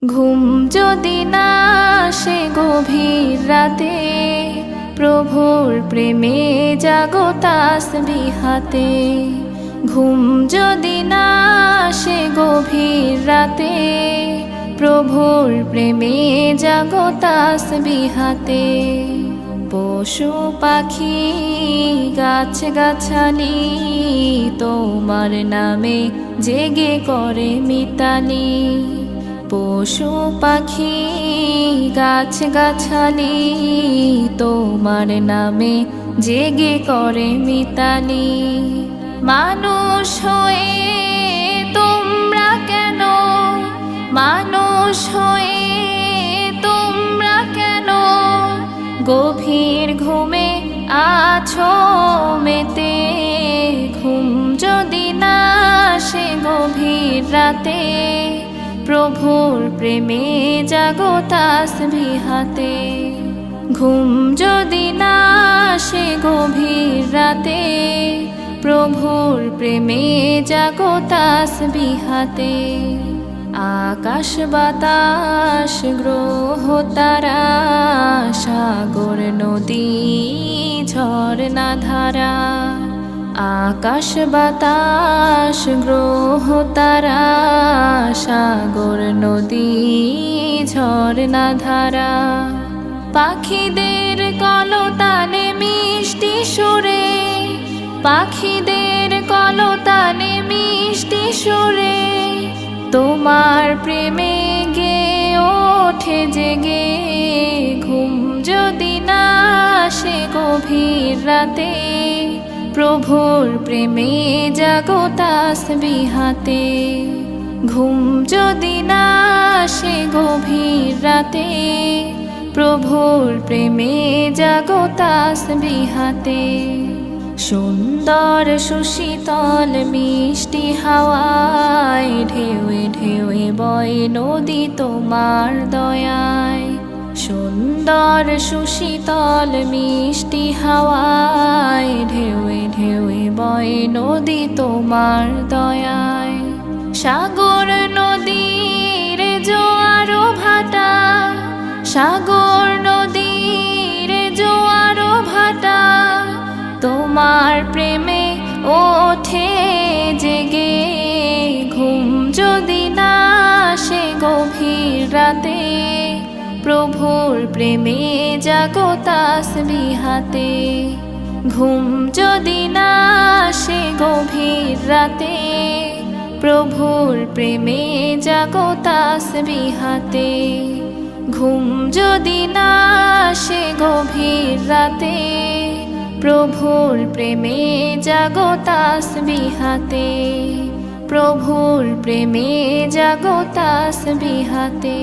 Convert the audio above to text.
ঘুম যদি না আসে গভীর রাতে, প্রভুর প্রেমে জাগো তাসবিহ হাতে। ঘুম যদি না আসে গভীর রাতে, প্রভুর প্রেমে জাগো তাসবিহ হাতে। পশু পাখি গাছ গাছালি তোমার নামে জেগে করে মিতালি। পশু পাখি গাছ গাছালি তোমার নামে জেগে করে মিতালি। মানুষ হয়ে তোমরা কেন, মানুষ হয়ে তোমরা কেন গভীর ঘুমে আছো মেতে। ঘুম যদি না আসে গভীর রাতে, প্রভুর প্রেমে জাগো তাসবিহ হাতে। ঘুম যদি না আসে গভীর রাতে, প্রভুর প্রেমে জাগো তাসবিহ হাতে। আকাশ বাতাস গ্রহ তারা, সাগর নদী ঝরনা ধারা। আকাশ বাতাস গ্রহ তারা, সাগর নদী ঝরনা ধারা। পাখিদের কলতানে মিষ্টি সুরে, পাখিদের কলতানে মিষ্টি সুরে তোমার প্রেমে গে ওঠে জেগে। ঘুম যদি না আসে গভীর রাতে, প্রভুর প্রেমে জাগো তাসবিহ হাতে। ঘুম যদি না আসে গভীর রাতে, প্রভুর প্রেমে জাগো তাসবিহ হাতে। সুন্দর সুশীতল মিষ্টি হাওয়ায় ঢেউয়ে ঢেউয়ে বয় নদী তোমার দয়ায়। সুন্দর সুশীতল মিষ্টি হাওয়ায় ঢেউয়ে ঢেউয়ে বয় নদী তোমার দয়ায়। সাগর নদীর জোয়ার ভাটা, সাগর নদীর জোয়ার ভাটা তোমার প্রেমে ওঠে জেগে। ঘুম যদি না আসে গভীর রাতে, প্রভুর প্রেমে জাগো তাসবিহ হাতে। ঘুম যদি না আসে গভীর রাতে, প্রভুর প্রেমে জাগো তাসবিহ হাতে। ঘুম যদি না আসে গভীর রাতে, প্রভুর প্রেমে জাগো তাসবিহ হাতে। প্রভুর প্রেমে জাগো তাসবিহ হাতে।